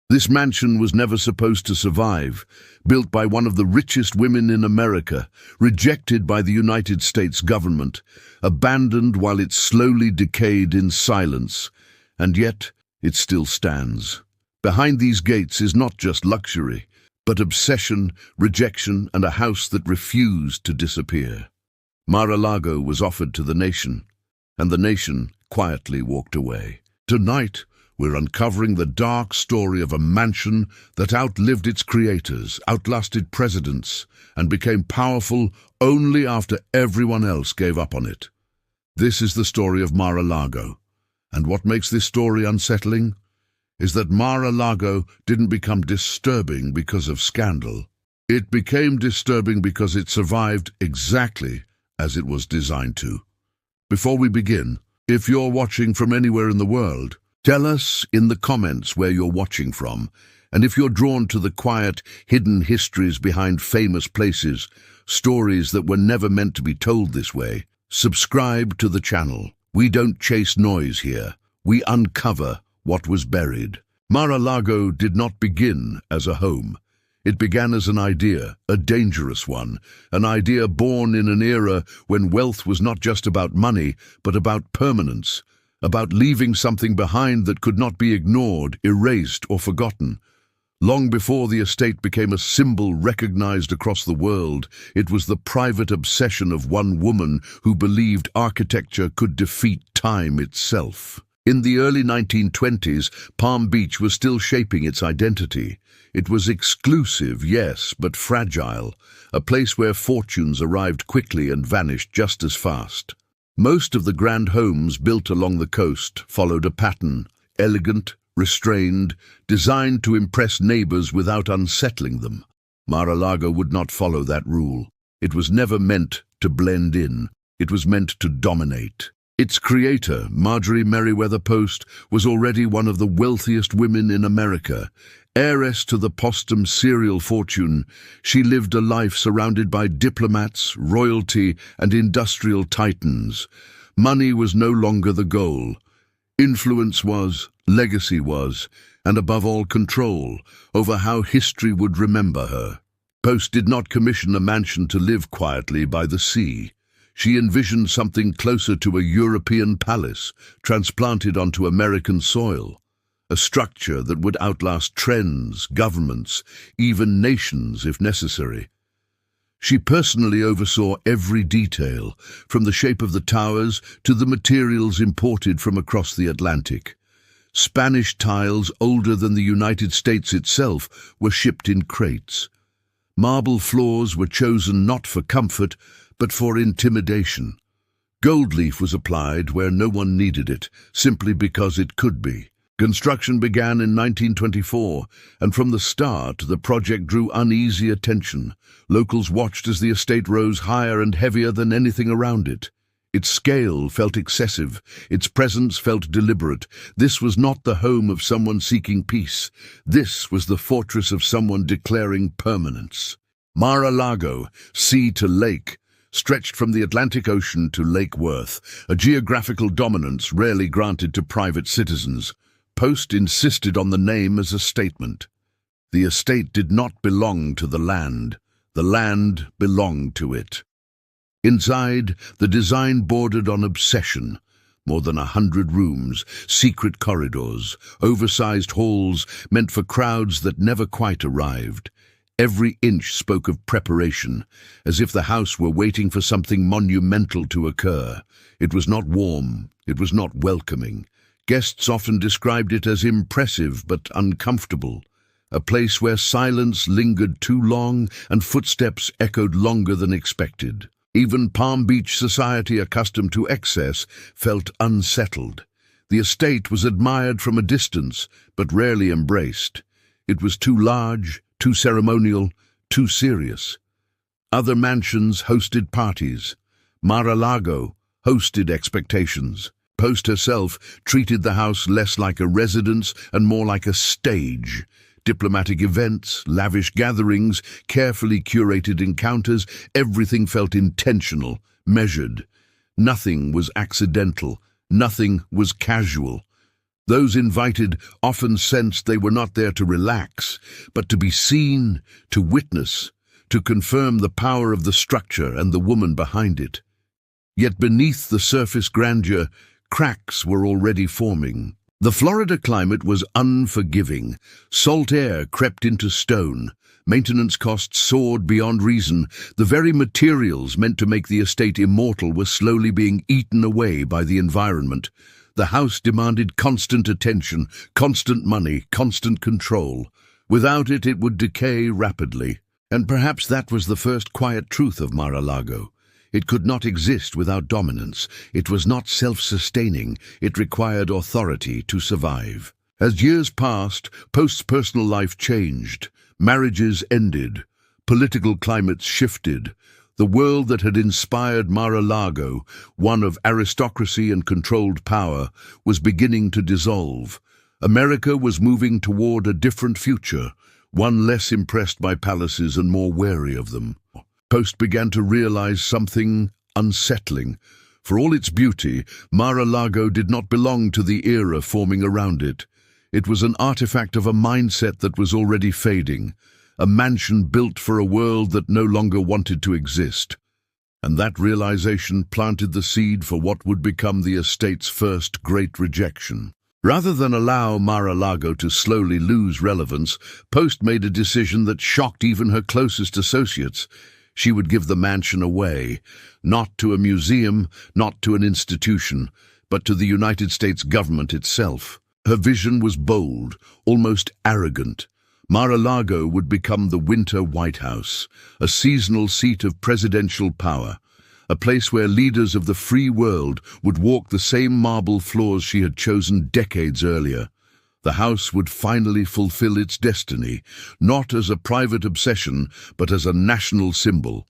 This mansion was never supposed to survive, built by one of the richest women in America, rejected by the United States government, abandoned while it slowly decayed in silence, and yet it still stands. Behind these gates is not just luxury, but obsession, rejection, and a house that refused to disappear. Mar-a-Lago was offered to the nation, and the nation quietly walked away. Tonight, we're uncovering the dark story of a mansion that outlived its creators, outlasted presidents, and became powerful only after everyone else gave up on it. This is the story of Mar-a-Lago. And what makes this story unsettling is that Mar-a-Lago didn't become disturbing because of scandal. It became disturbing because it survived exactly as it was designed to. Before we begin, if you're watching from anywhere in the world, tell us in the comments where you're watching from, and if you're drawn to the quiet, hidden histories behind famous places, stories that were never meant to be told this way, subscribe to the channel. We don't chase noise here. We uncover what was buried. Mar-a-Lago did not begin as a home. It began as an idea, a dangerous one, an idea born in an era when wealth was not just about money, but about permanence, about leaving something behind that could not be ignored, erased, or forgotten. Long before the estate became a symbol recognized across the world, it was the private obsession of one woman who believed architecture could defeat time itself. In the early 1920s, Palm Beach was still shaping its identity. It was exclusive, yes, but fragile, a place where fortunes arrived quickly and vanished just as fast. Most of the grand homes built along the coast followed a pattern, elegant, restrained, designed to impress neighbors without unsettling them. Mar-a-Lago would not follow that rule. It was never meant to blend in. It was meant to dominate. Its creator, Marjorie Merriweather Post, was already one of the wealthiest women in America. Heiress to the posthumous serial fortune, she lived a life surrounded by diplomats, royalty, and industrial titans. Money was no longer the goal. Influence was, legacy was, and above all control over how history would remember her. Post did not commission a mansion to live quietly by the sea. She envisioned something closer to a European palace, transplanted onto American soil. A structure that would outlast trends, governments, even nations if necessary. She personally oversaw every detail, from the shape of the towers to the materials imported from across the Atlantic. Spanish tiles older than the United States itself were shipped in crates. Marble floors were chosen not for comfort, but for intimidation. Gold leaf was applied where no one needed it, simply because it could be. Construction began in 1924, and from the start, the project drew uneasy attention. Locals watched as the estate rose higher and heavier than anything around it. Its scale felt excessive, its presence felt deliberate. This was not the home of someone seeking peace. This was the fortress of someone declaring permanence. Mar-a-Lago, sea to lake, stretched from the Atlantic Ocean to Lake Worth, a geographical dominance rarely granted to private citizens. Post insisted on the name as a statement. The estate did not belong to the land belonged to it. Inside, the design bordered on obsession. More than 100 rooms, secret corridors, oversized halls meant for crowds that never quite arrived. Every inch spoke of preparation, as if the house were waiting for something monumental to occur. It was not warm, it was not welcoming. Guests often described it as impressive but uncomfortable, a place where silence lingered too long and footsteps echoed longer than expected. Even Palm Beach society, accustomed to excess, felt unsettled. The estate was admired from a distance, but rarely embraced. It was too large, too ceremonial, too serious. Other mansions hosted parties. Mar-a-Lago hosted expectations. Post herself treated the house less like a residence and more like a stage. Diplomatic events, lavish gatherings, carefully curated encounters, everything felt intentional, measured. Nothing was accidental, nothing was casual. Those invited often sensed they were not there to relax, but to be seen, to witness, to confirm the power of the structure and the woman behind it. Yet beneath the surface grandeur, cracks were already forming. The Florida climate was unforgiving. Salt air crept into stone. Maintenance costs soared beyond reason. The very materials meant to make the estate immortal were slowly being eaten away by the environment. The house demanded constant attention, constant money, constant control. Without it, it would decay rapidly. And perhaps that was the first quiet truth of Mar-a-Lago. It could not exist without dominance. It was not self-sustaining. It required authority to survive. As years passed, Post's personal life changed. Marriages ended. Political climates shifted. The world that had inspired Mar-a-Lago, one of aristocracy and controlled power, was beginning to dissolve. America was moving toward a different future, one less impressed by palaces and more wary of them. Post began to realize something unsettling. For all its beauty, Mar-a-Lago did not belong to the era forming around it. It was an artifact of a mindset that was already fading. A mansion built for a world that no longer wanted to exist. And that realization planted the seed for what would become the estate's first great rejection. Rather than allow Mar-a-Lago to slowly lose relevance, Post made a decision that shocked even her closest associates. She would give the mansion away, not to a museum, not to an institution, but to the United States government itself. Her vision was bold, almost arrogant. Mar-a-Lago would become the Winter White House, a seasonal seat of presidential power, a place where leaders of the free world would walk the same marble floors she had chosen decades earlier. The house would finally fulfill its destiny, not as a private obsession, but as a national symbol.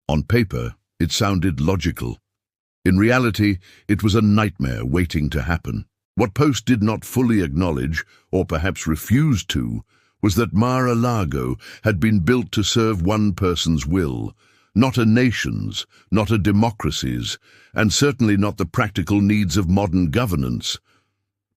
On paper, it sounded logical. In reality, it was a nightmare waiting to happen. What Post did not fully acknowledge, or perhaps refused to, was that Mar-a-Lago had been built to serve one person's will, not a nation's, not a democracy's, and certainly not the practical needs of modern governance.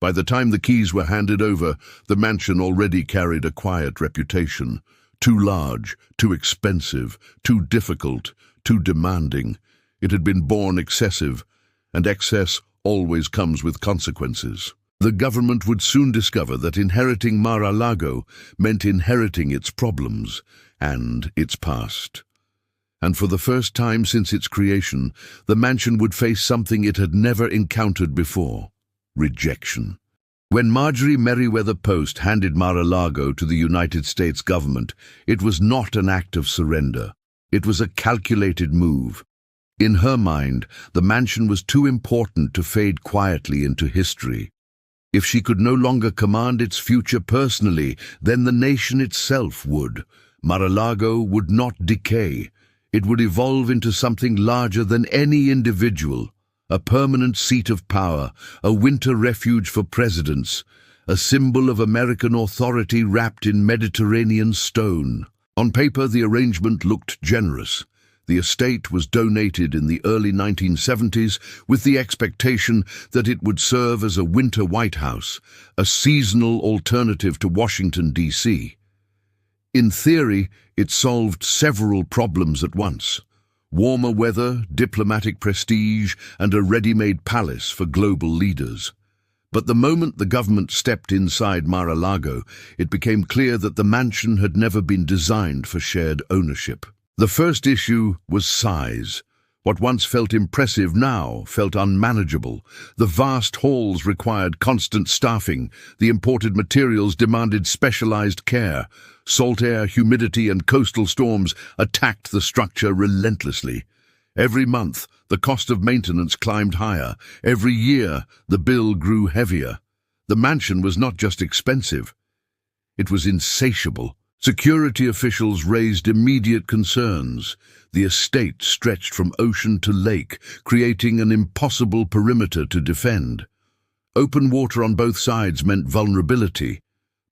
By the time the keys were handed over, the mansion already carried a quiet reputation. Too large, too expensive, too difficult, too demanding. It had been born excessive, and excess always comes with consequences. The government would soon discover that inheriting Mar-a-Lago meant inheriting its problems and its past. And for the first time since its creation, the mansion would face something it had never encountered before: rejection. When Marjorie Merriweather Post handed Mar-a-Lago to the United States government, it was not an act of surrender. It was a calculated move. In her mind, the mansion was too important to fade quietly into history. If she could no longer command its future personally, then the nation itself would. Mar-a-Lago would not decay. It would evolve into something larger than any individual. A permanent seat of power, a winter refuge for presidents, a symbol of American authority wrapped in Mediterranean stone. On paper, the arrangement looked generous. The estate was donated in the early 1970s with the expectation that it would serve as a winter White House, a seasonal alternative to Washington, D.C. In theory, it solved several problems at once: warmer weather, diplomatic prestige, and a ready-made palace for global leaders. But the moment the government stepped inside Mar-a-Lago, it became clear that the mansion had never been designed for shared ownership. The first issue was size. What once felt impressive now felt unmanageable. The vast halls required constant staffing. The imported materials demanded specialized care. Salt air, humidity, and coastal storms attacked the structure relentlessly. Every month, the cost of maintenance climbed higher. Every year, the bill grew heavier. The mansion was not just expensive. It was insatiable. Security officials raised immediate concerns. The estate stretched from ocean to lake, creating an impossible perimeter to defend. Open water on both sides meant vulnerability.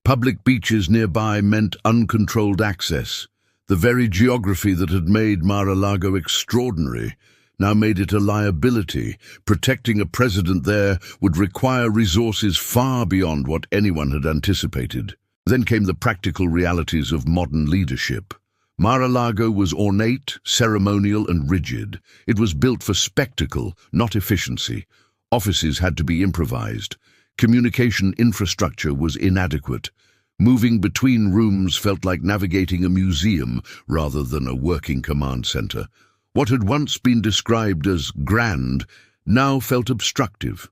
Public beaches nearby meant uncontrolled access. The very geography that had made Mar-a-Lago extraordinary now made it a liability. Protecting a president there would require resources far beyond what anyone had anticipated. Then came the practical realities of modern leadership. Mar-a-Lago was ornate, ceremonial, and rigid. It was built for spectacle, not efficiency. Offices had to be improvised. Communication infrastructure was inadequate. Moving between rooms felt like navigating a museum rather than a working command center. What had once been described as grand now felt obstructive.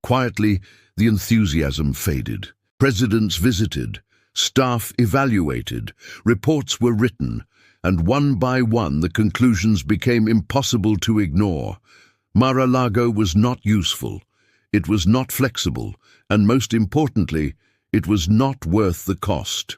Quietly, the enthusiasm faded. Presidents visited, staff evaluated, reports were written, and one by one the conclusions became impossible to ignore. Mar-a-Lago was not useful, it was not flexible, and most importantly, it was not worth the cost.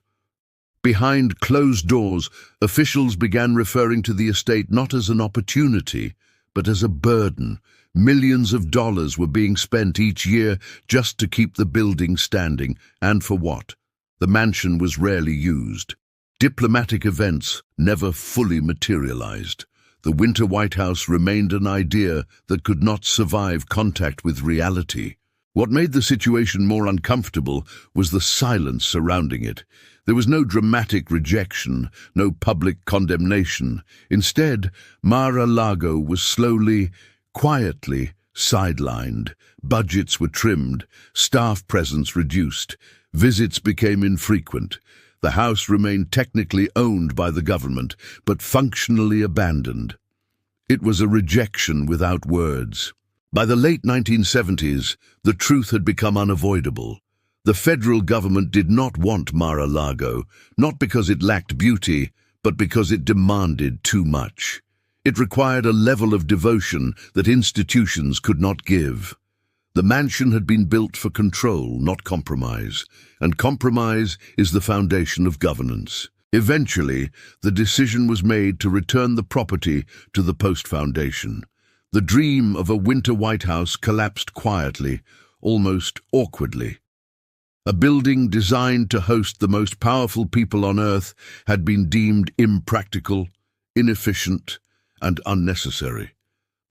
Behind closed doors, officials began referring to the estate not as an opportunity, but as a burden. Millions of dollars were being spent each year just to keep the building standing, and for what? The mansion was rarely used. Diplomatic events never fully materialized. The Winter White House remained an idea that could not survive contact with reality. What made the situation more uncomfortable was the silence surrounding it. There was no dramatic rejection, no public condemnation. Instead, Mar-a-Lago was slowly, quietly sidelined. Budgets were trimmed, staff presence reduced, visits became infrequent. The house remained technically owned by the government, but functionally abandoned. It was a rejection without words. By the late 1970s, the truth had become unavoidable. The federal government did not want Mar-a-Lago, not because it lacked beauty, but because it demanded too much. It required a level of devotion that institutions could not give. The mansion had been built for control, not compromise, and compromise is the foundation of governance. Eventually, the decision was made to return the property to the Post Foundation. The dream of a winter White House collapsed quietly, almost awkwardly. A building designed to host the most powerful people on Earth had been deemed impractical, inefficient, and unnecessary.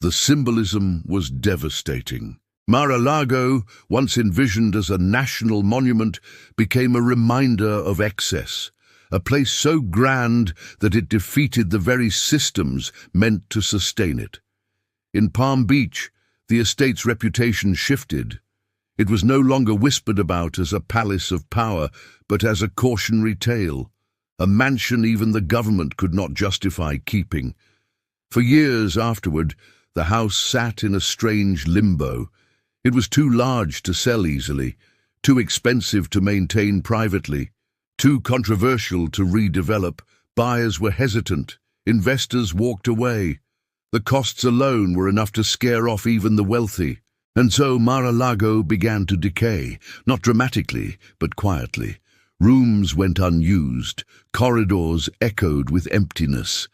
The symbolism was devastating. Mar-a-Lago, once envisioned as a national monument, became a reminder of excess, a place so grand that it defeated the very systems meant to sustain it. In Palm Beach, the estate's reputation shifted. It was no longer whispered about as a palace of power, but as a cautionary tale, a mansion even the government could not justify keeping. For years afterward, the house sat in a strange limbo. It was too large to sell easily, too expensive to maintain privately, too controversial to redevelop. Buyers were hesitant, investors walked away. The costs alone were enough to scare off even the wealthy. And so Mar-a-Lago began to decay, not dramatically, but quietly. Rooms went unused, corridors echoed with emptiness.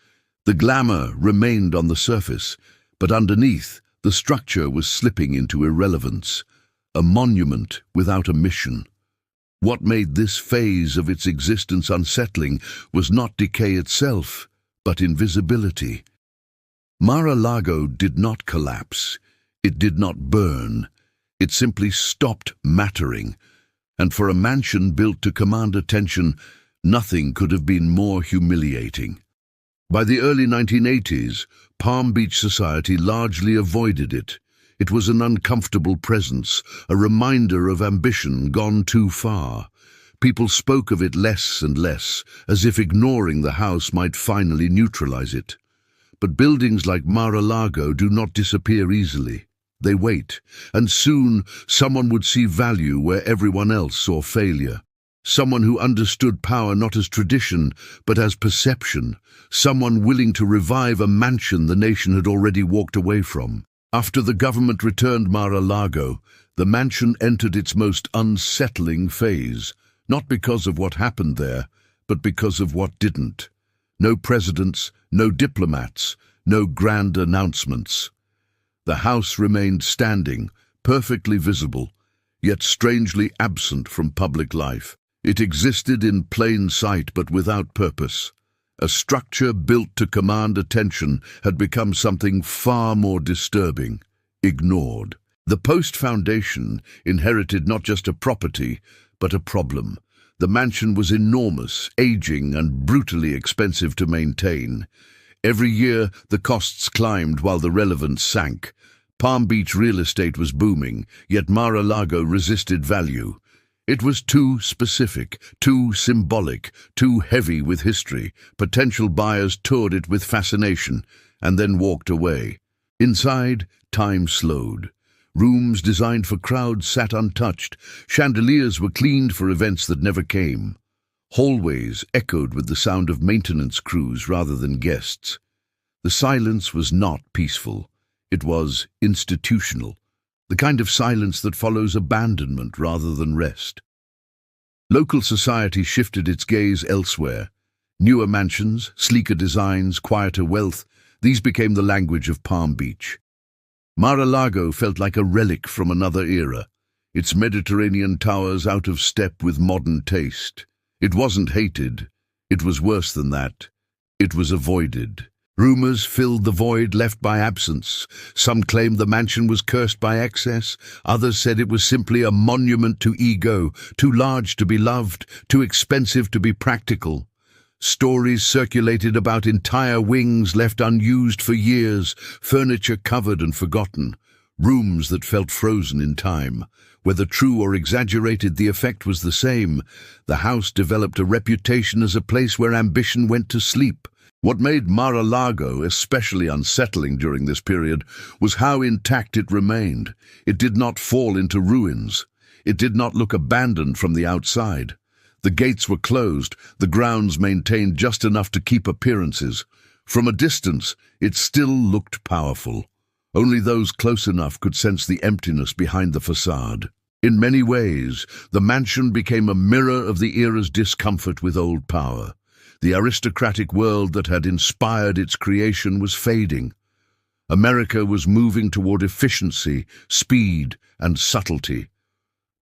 The glamour remained on the surface, but underneath, the structure was slipping into irrelevance, a monument without a mission. What made this phase of its existence unsettling was not decay itself, but invisibility. Mar-a-Lago did not collapse. It did not burn. It simply stopped mattering. And for a mansion built to command attention, nothing could have been more humiliating. By the early 1980s, Palm Beach society largely avoided it. It was an uncomfortable presence, a reminder of ambition gone too far. People spoke of it less and less, as if ignoring the house might finally neutralize it. But buildings like Mar-a-Lago do not disappear easily. They wait, and soon someone would see value where everyone else saw failure. Someone who understood power not as tradition, but as perception. Someone willing to revive a mansion the nation had already walked away from. After the government returned Mar-a-Lago, the mansion entered its most unsettling phase, not because of what happened there, but because of what didn't. No presidents, no diplomats, no grand announcements. The house remained standing, perfectly visible, yet strangely absent from public life. It existed in plain sight but without purpose, A structure built to command attention had become something far more disturbing, ignored. The Post Foundation inherited not just a property, but a problem. The mansion was enormous, aging, and brutally expensive to maintain. Every year, the costs climbed while the relevance sank. Palm Beach real estate was booming, yet Mar-a-Lago resisted value. It was too specific, too symbolic, too heavy with history. Potential buyers toured it with fascination and then walked away. Inside, time slowed. Rooms designed for crowds sat untouched. Chandeliers were cleaned for events that never came. Hallways echoed with the sound of maintenance crews rather than guests. The silence was not peaceful. It was institutional, the kind of silence that follows abandonment rather than rest. Local society shifted its gaze elsewhere. Newer mansions, sleeker designs, quieter wealth, these became the language of Palm Beach. Mar-a-Lago felt like a relic from another era, its Mediterranean towers out of step with modern taste. It wasn't hated. It was worse than that. It was avoided. Rumors filled the void left by absence. Some claimed the mansion was cursed by excess. Others said it was simply a monument to ego, too large to be loved, too expensive to be practical. Stories circulated about entire wings left unused for years, furniture covered and forgotten, rooms that felt frozen in time. Whether true or exaggerated, the effect was the same. The house developed a reputation as a place where ambition went to sleep. What made Mar-a-Lago especially unsettling during this period was how intact it remained. It did not fall into ruins. It did not look abandoned from the outside. The gates were closed, the grounds maintained just enough to keep appearances. From a distance, it still looked powerful. Only those close enough could sense the emptiness behind the facade. In many ways, the mansion became a mirror of the era's discomfort with old power. The aristocratic world that had inspired its creation was fading. America was moving toward efficiency, speed, and subtlety.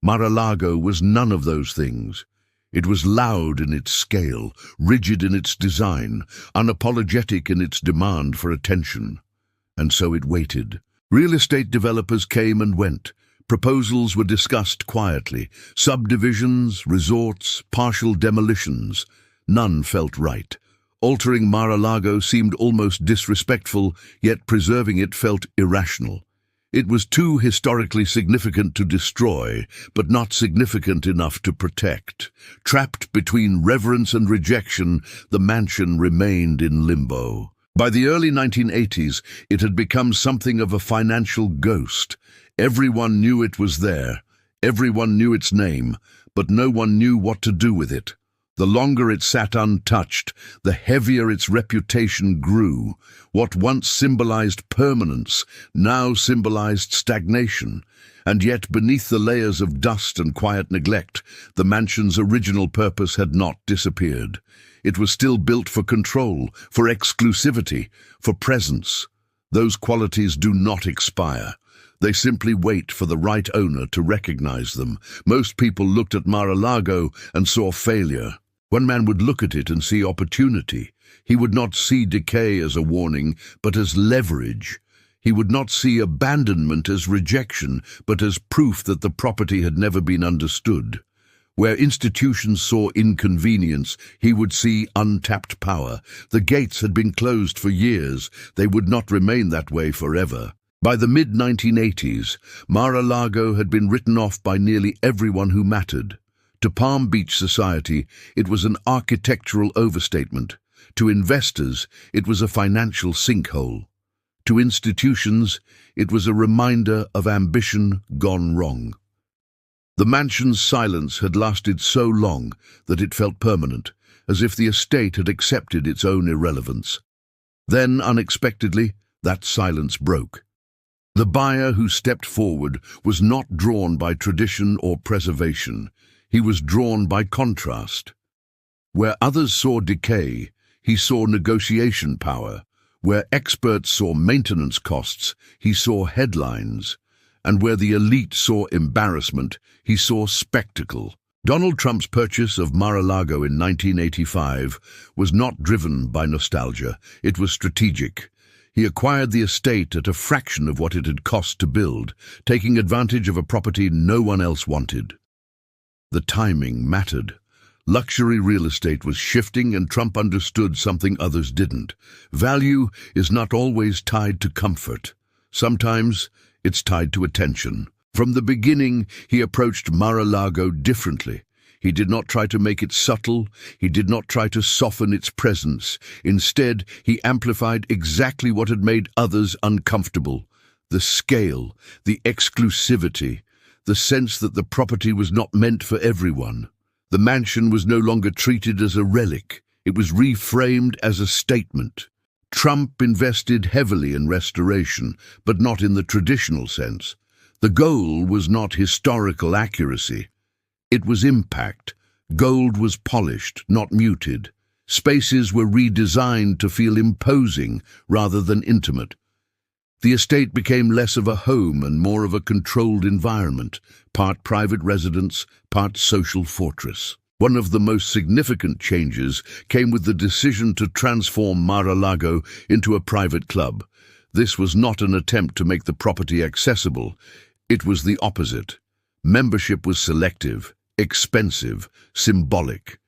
Mar-a-Lago was none of those things. It was loud in its scale, rigid in its design, unapologetic in its demand for attention. And so it waited. Real estate developers came and went. Proposals were discussed quietly. Subdivisions, resorts, partial demolitions. None felt right. Altering Mar-a-Lago seemed almost disrespectful, yet preserving it felt irrational. It was too historically significant to destroy, but not significant enough to protect. Trapped between reverence and rejection, the mansion remained in limbo. By the early 1980s, it had become something of a financial ghost. Everyone knew it was there. Everyone knew its name, but no one knew what to do with it. The longer it sat untouched, the heavier its reputation grew. What once symbolized permanence now symbolized stagnation. And yet, beneath the layers of dust and quiet neglect, the mansion's original purpose had not disappeared. It was still built for control, for exclusivity, for presence. Those qualities do not expire. They simply wait for the right owner to recognize them. Most people looked at Mar-a-Lago and saw failure. One man would look at it and see opportunity. He would not see decay as a warning, but as leverage. He would not see abandonment as rejection, but as proof that the property had never been understood. Where institutions saw inconvenience, he would see untapped power. The gates had been closed for years. They would not remain that way forever. By the mid-1980s, Mar-a-Lago had been written off by nearly everyone who mattered. To Palm Beach society, it was an architectural overstatement. To investors, it was a financial sinkhole. To institutions, it was a reminder of ambition gone wrong. The mansion's silence had lasted so long that it felt permanent, as if the estate had accepted its own irrelevance. Then, unexpectedly, that silence broke. The buyer who stepped forward was not drawn by tradition or preservation. He was drawn by contrast. Where others saw decay, he saw negotiation power. Where experts saw maintenance costs, he saw headlines. And where the elite saw embarrassment, he saw spectacle. Donald Trump's purchase of Mar-a-Lago in 1985 was not driven by nostalgia, it was strategic. He acquired the estate at a fraction of what it had cost to build, taking advantage of a property no one else wanted. The timing mattered. Luxury real estate was shifting, and Trump understood something others didn't. Value is not always tied to comfort. Sometimes it's tied to attention. From the beginning, he approached Mar-a-Lago differently. He did not try to make it subtle. He did not try to soften its presence. Instead, he amplified exactly what had made others uncomfortable: the scale, the exclusivity, the sense that the property was not meant for everyone. The mansion was no longer treated as a relic. It was reframed as a statement. Trump invested heavily in restoration, but not in the traditional sense. The goal was not historical accuracy. It was impact. Gold was polished, not muted. Spaces were redesigned to feel imposing rather than intimate. The estate became less of a home and more of a controlled environment, part private residence, part social fortress. One of the most significant changes came with the decision to transform Mar-a-Lago into a private club. This was not an attempt to make the property accessible. It was the opposite. Membership was selective, expensive, symbolic.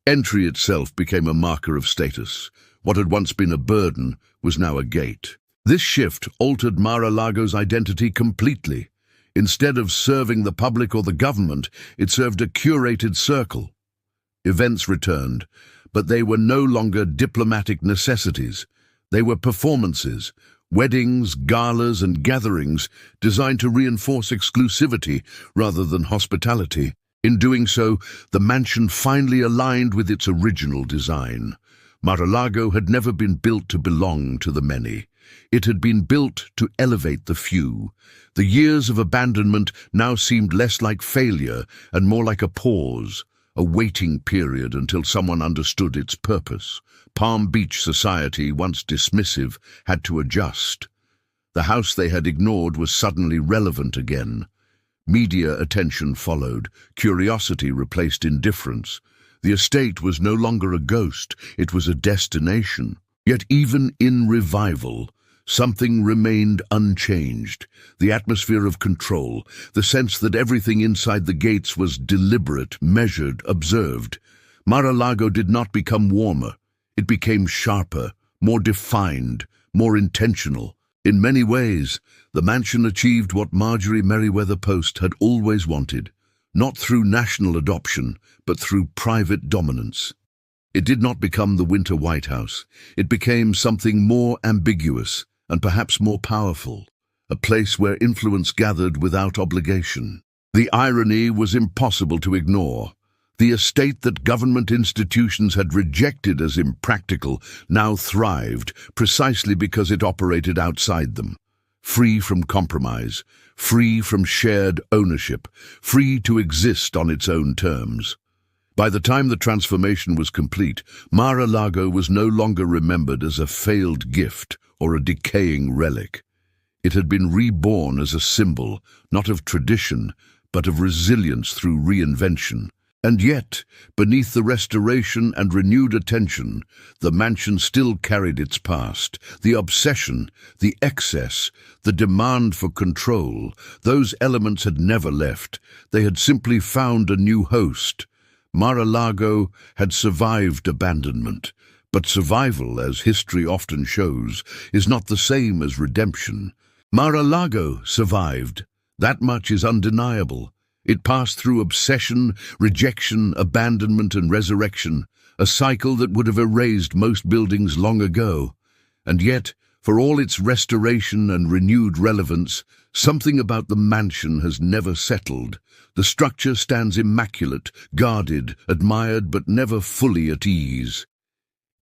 Entry itself became a marker of status. What had once been a burden was now a gate. This shift altered Mar-a-Lago's identity completely. Instead of serving the public or the government, it served a curated circle. Events returned, but they were no longer diplomatic necessities. They were performances, weddings, galas, and gatherings designed to reinforce exclusivity rather than hospitality. In doing so, the mansion finally aligned with its original design. Mar-a-Lago had never been built to belong to the many. It had been built to elevate the few. The years of abandonment now seemed less like failure and more like a pause, a waiting period until someone understood its purpose. Palm Beach society, once dismissive, had to adjust. The house they had ignored was suddenly relevant again. Media attention followed. Curiosity replaced indifference. The estate was no longer a ghost, it was a destination. Yet even in revival, something remained unchanged. The atmosphere of control, the sense that everything inside the gates was deliberate, measured, observed. Mar-a-Lago did not become warmer. It became sharper, more defined, more intentional. In many ways, the mansion achieved what Marjorie Merriweather Post had always wanted, not through national adoption, but through private dominance. It did not become the Winter White House. It became something more ambiguous and perhaps more powerful, a place where influence gathered without obligation. The irony was impossible to ignore. The estate that government institutions had rejected as impractical now thrived precisely because it operated outside them, free from compromise, free from shared ownership, free to exist on its own terms. By the time the transformation was complete, Mar-a-Lago was no longer remembered as a failed gift or a decaying relic. It had been reborn as a symbol, not of tradition, but of resilience through reinvention. And yet, beneath the restoration and renewed attention, the mansion still carried its past. The obsession, the excess, the demand for control, those elements had never left. They had simply found a new host. Mar-a-Lago had survived abandonment, but survival, as history often shows, is not the same as redemption. Mar-a-Lago survived. That much is undeniable. It passed through obsession, rejection, abandonment, and resurrection, a cycle that would have erased most buildings long ago. And yet, for all its restoration and renewed relevance, something about the mansion has never settled. The structure stands immaculate, guarded, admired, but never fully at ease.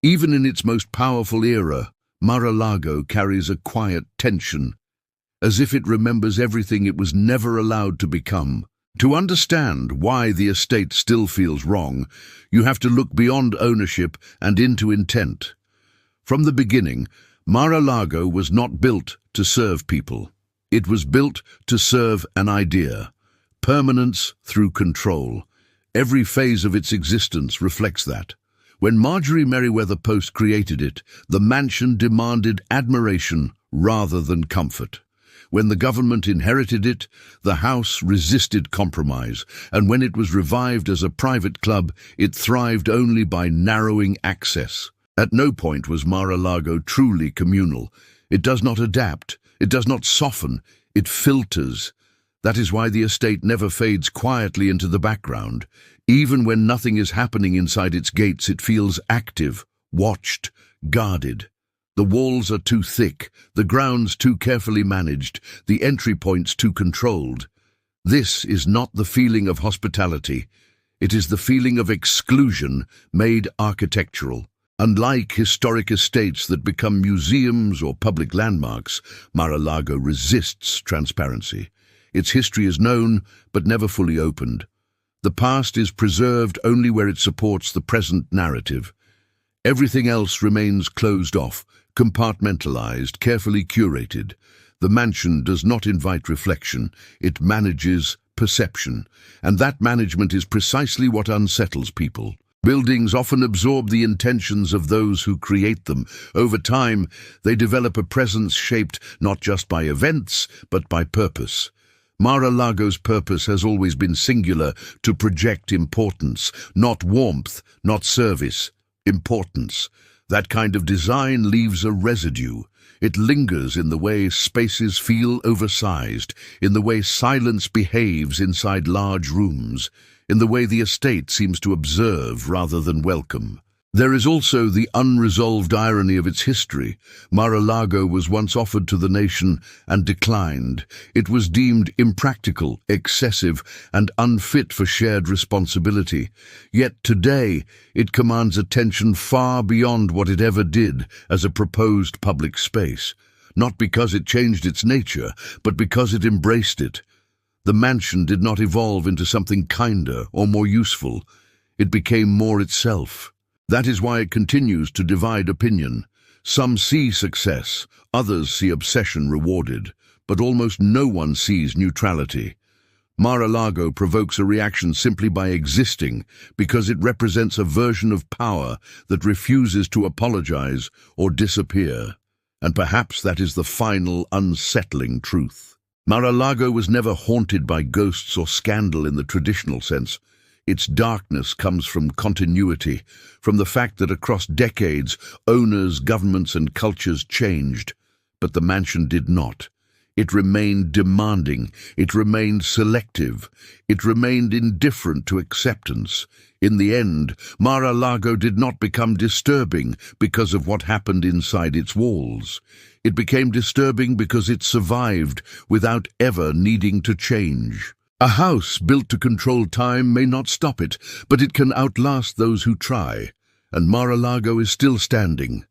Even in its most powerful era, Mar-a-Lago carries a quiet tension, as if it remembers everything it was never allowed to become. To understand why the estate still feels wrong, you have to look beyond ownership and into intent. From the beginning, Mar-a-Lago was not built to serve people. It was built to serve an idea: permanence through control, Every phase of its existence reflects that. When Marjorie Merriweather Post created it, the mansion demanded admiration rather than comfort. When the government inherited it, the house resisted compromise, and when it was revived as a private club, it thrived only by narrowing access. At no point was Mar-a-Lago truly communal. It does not adapt, it does not soften, it filters. That is why the estate never fades quietly into the background. Even when nothing is happening inside its gates, it feels active, watched, guarded. The walls are too thick, the grounds too carefully managed, the entry points too controlled. This is not the feeling of hospitality. It is the feeling of exclusion made architectural. Unlike historic estates that become museums or public landmarks, Mar-a-Lago resists transparency. Its history is known, but never fully opened. The past is preserved only where it supports the present narrative. Everything else remains closed off, compartmentalized, carefully curated. The mansion does not invite reflection, it manages perception, and that management is precisely what unsettles people. Buildings often absorb the intentions of those who create them. Over time, they develop a presence shaped not just by events, but by purpose. Mar-a-Lago's purpose has always been singular, to project importance, not warmth, not service, importance. That kind of design leaves a residue. It lingers in the way spaces feel oversized, in the way silence behaves inside large rooms, in the way the estate seems to observe rather than welcome. There is also the unresolved irony of its history. Mar-a-Lago was once offered to the nation and declined. It was deemed impractical, excessive, and unfit for shared responsibility. Yet today, it commands attention far beyond what it ever did as a proposed public space. Not because it changed its nature, but because it embraced it. The mansion did not evolve into something kinder or more useful. It became more itself. That is why it continues to divide opinion. Some see success, others see obsession rewarded, but almost no one sees neutrality. Mar-a-Lago provokes a reaction simply by existing, because it represents a version of power that refuses to apologize or disappear. And perhaps that is the final, unsettling truth. Mar-a-Lago was never haunted by ghosts or scandal in the traditional sense. Its darkness comes from continuity, from the fact that across decades, owners, governments, and cultures changed. But the mansion did not. It remained demanding, it remained selective, it remained indifferent to acceptance. In the end, Mar-a-Lago did not become disturbing because of what happened inside its walls. It became disturbing because it survived without ever needing to change. A house built to control time may not stop it, but it can outlast those who try. And Mar-a-Lago is still standing,